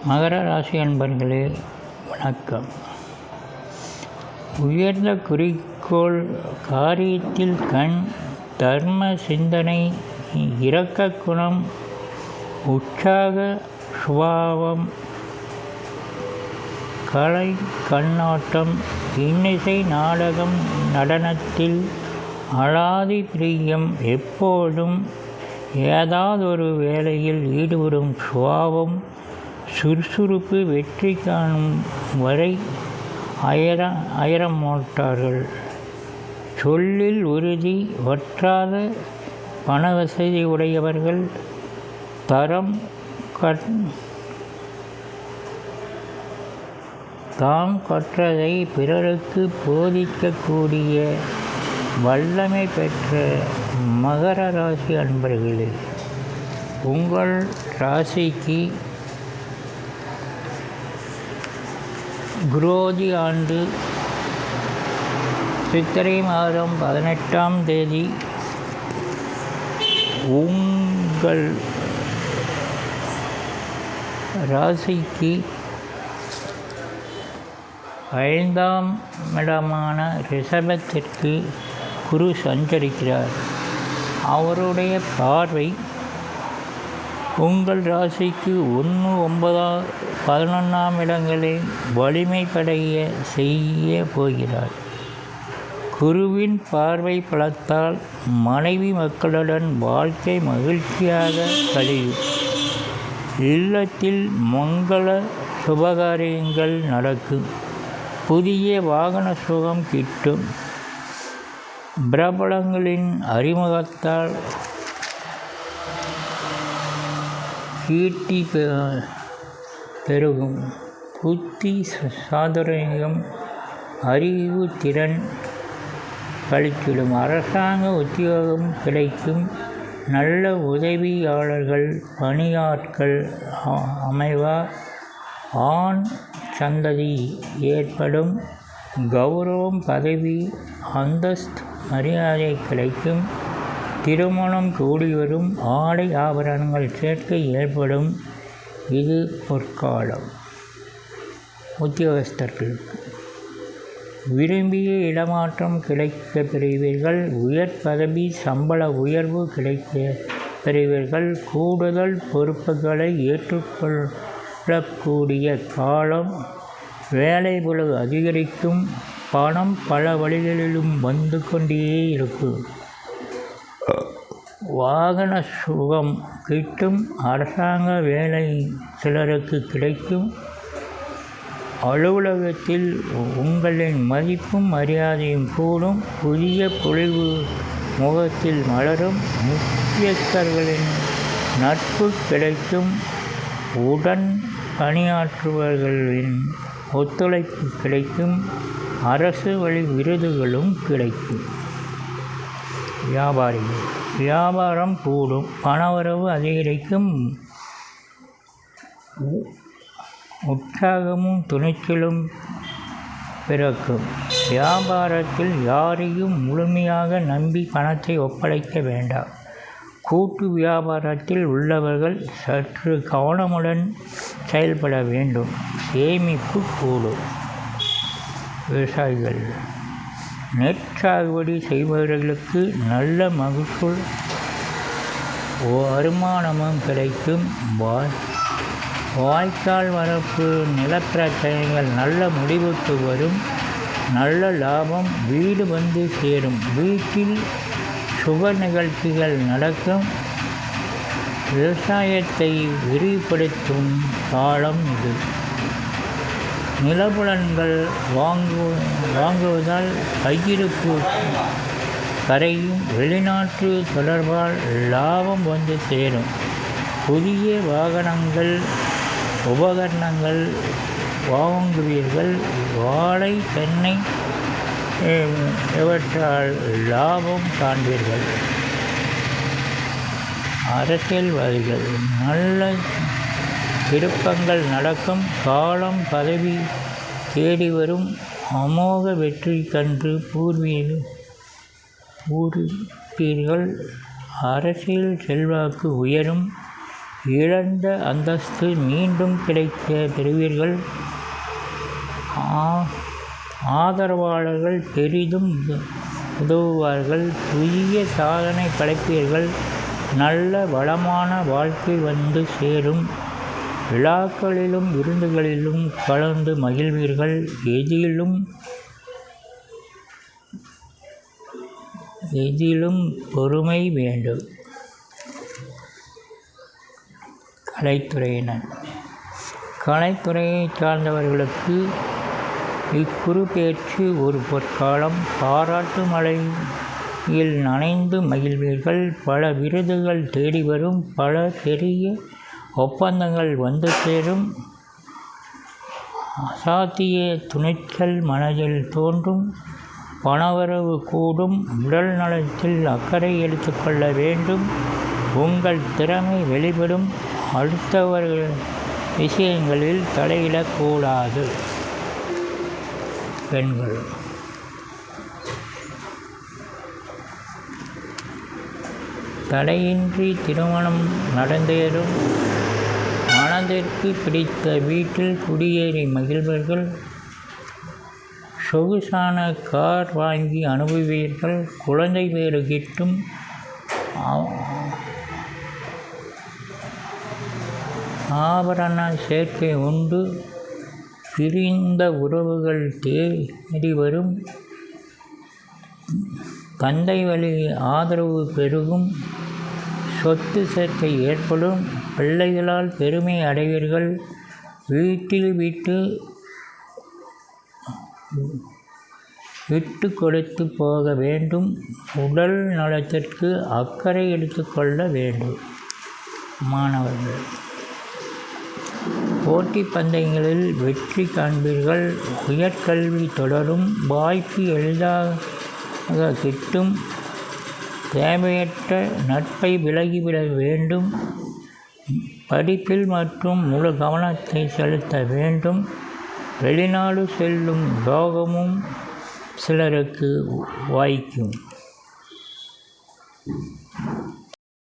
மகர ராசி அன்பர்களே வணக்கம். உயர்ந்த குறிக்கோள், காரியத்தில் கண், தர்ம சிந்தனை, இரக்க குணம், உற்சாக சுபாவம், கலை கண்ணோட்டம், இன்னிசை நாடகம் நடனத்தில் அலாதி பிரியம், எப்போதும் ஏதாவதொரு வேலையில் ஈடுபடும் சுபாவம், சுறுசுறுப்பு, வெற்றி காணும் வரை அயரமாட்டார்கள். சொல்லில் உறுதி, வற்றாத பணவசதி உடையவர்கள். தாம் கற்றதை பிறருக்கு போதிக்கக்கூடிய வல்லமை பெற்ற மகர ராசி அன்பர்களே, உங்கள் ராசிக்கு குரோதி ஆண்டு சித்திரை மாதம் 18ஆம் தேதி உங்கள் ராசிக்கு 5ஆம் இடமான ரிஷபத்திற்கு குரு சஞ்சரிக்கிறார். அவருடைய பார்வை உங்கள் ராசிக்கு 1, 9, 11ஆம் இடங்களை வலிமைப்படைய செய்ய போகிறார். குருவின் பார்வை பலத்தால் மனைவி மக்களுடன் வாழ்க்கை மகிழ்ச்சியாக கழியும். இல்லத்தில் மங்கள சுபகாரியங்கள் நடக்கும். புதிய வாகன சுகம் கிட்டும். பிரபலங்களின் அறிமுகத்தால் கீர்த்தி பெருகும். புத்தி சாதுரியம், அறிவு திறன் கழித்திடும். அரசாங்க உத்தியோகம் கிடைக்கும். நல்ல உதவியாளர்கள், பணியாட்கள் அமைவார். ஆண் சந்ததி ஏற்படும். கௌரவம், பதவி, அந்தஸ்து, மரியாதை கிடைக்கும். திருமணம் கூடி வரும். ஆடை ஆபரணங்கள் சேர்க்கை ஏற்படும். இது பொற்காலம். உத்தியோகஸ்தர்களுக்கு விரும்பிய இடமாற்றம் கிடைக்க பெறுவீர்கள். உயர் பதவி, சம்பள உயர்வு கிடைக்க பெறுவீர்கள். கூடுதல் பொறுப்புகளை ஏற்றுக்கொள்ளக்கூடிய காலம். வேலை பளு அதிகரிக்கும். பணம் பல வழிகளிலும் வந்து கொண்டே இருக்கும். வாகன சுகம் கிட்டும். அரசாங்க வேலை சிலருக்கு கிடைக்கும். அலுவலகத்தில் உங்களின் மதிப்பும் மரியாதையும் கூடும். புதிய பொலிவு முகத்தில் மலரும். முக்கியஸ்தர்களின் நட்பு கிடைக்கும். உடன் பணியாற்றுபவர்களின் ஒத்துழைப்பு கிடைக்கும். அரசு வழி விருதுகளும் கிடைக்கும். வியாபாரிகள் வியாபாரம் கூடும். பணவரவு அதிகரிக்கும். உற்சாகமும் துணிச்சலும் பிறக்கும். வியாபாரத்தில் யாரையும் முழுமையாக நம்பி பணத்தை ஒப்படைக்க வேண்டாம். கூட்டு வியாபாரத்தில் உள்ளவர்கள் சற்று கவனமுடன் செயல்பட வேண்டும். சேமிப்பு கூடும். விவசாயிகள் நெற் சாகுபடி செய்பவர்களுக்கு நல்ல மகசூல் வருமானமும் கிடைக்கும். வாய்க்கால் வரப்பு நிலப்பிரச்சனைகள் நல்ல முடிவுக்கு வரும். நல்ல லாபம் வீடு வந்து சேரும். வீட்டில் சுப நிகழ்ச்சிகள் நடக்கும். விவசாயத்தை விரிவுபடுத்தும் காலம் இது. நிலபுலன்கள் வாங்குவதால் கையிருப்பு கரையும். வெளிநாட்டு தொடர்பால் லாபம் வந்து சேரும். புதிய வாகனங்கள், உபகரணங்கள் வாங்குவீர்கள். வாழை, தென்னை இவற்றால் லாபம் காண்பீர்கள். அரசியல்வாதிகள் நல்ல திருப்பங்கள் நடக்கும். காலம் பதவி தேடி வரும். அமோக வெற்றி கண்டு பூர்வீர்கள். அரசியல் செல்வாக்கு உயரும். இழந்த அந்தஸ்து மீண்டும் கிடைக்க பெறுவீர்கள். ஆதரவாளர்கள் பெரிதும் உதவுவார்கள். புதிய சாதனை படைப்பீர்கள். நல்ல வளமான வாழ்க்கை வந்து சேரும். விழாக்களிலும் விருந்துகளிலும் கலந்து மகிழ்வீர்கள். எதிலும் பொறுமை வேண்டும். கலைத்துறையை சார்ந்தவர்களுக்கு இக்குறுப்பேற்று ஒரு பொற்காலம். பாராட்டு மழையில் நனைந்து மகிழ்வீர்கள். பல விருதுகள் தேடி வரும். பல பெரிய ஒப்பந்தங்கள் வந்து சேரும். அசாத்திய துணிச்சல் மனதில் தோன்றும். பணவரவு கூடும். உடல் நலத்தில் அக்கறை எடுத்துக்கொள்ள வேண்டும். உங்கள் திறமை வெளிப்படும். அடுத்தவர்கள் விஷயங்களில் தலையிடக்கூடாது. பெண்கள் தடையின்றி திருமணம் நடந்தேறும். மனதிற்கு பிடித்த வீட்டில் குடியேறி மகிழ்வர்கள். சொகுசான கார் வாங்கி அனுபவிப்பீர்கள். குழந்தை பேறு கிட்டும். ஆபரண சேர்க்கை உண்டு. பிரிந்த உறவுகள் தேடி வரும். தந்தை வழி ஆதரவு பெருகும். சொத்து சேர்க்கை ஏற்படும். பிள்ளைகளால் பெருமை அடைவீர்கள். வீட்டில் விட்டு கொடுத்து போக வேண்டும். உடல் நலத்திற்கு அக்கறை எடுத்துக்கொள்ள வேண்டும். மாணவர்கள் போட்டி பந்தயங்களில் வெற்றி காண்பீர்கள். உயர்கல்வி தொடரும். வாய்ப்பு எளிதாக கிட்டும். தேவையற்ற நட்பை விலகிவிட வேண்டும். படிப்பில் மற்றும் முழு கவனத்தை செலுத்த வேண்டும். வெளிநாடு செல்லும் யோகமும் சிலருக்கு வாய்க்கும்.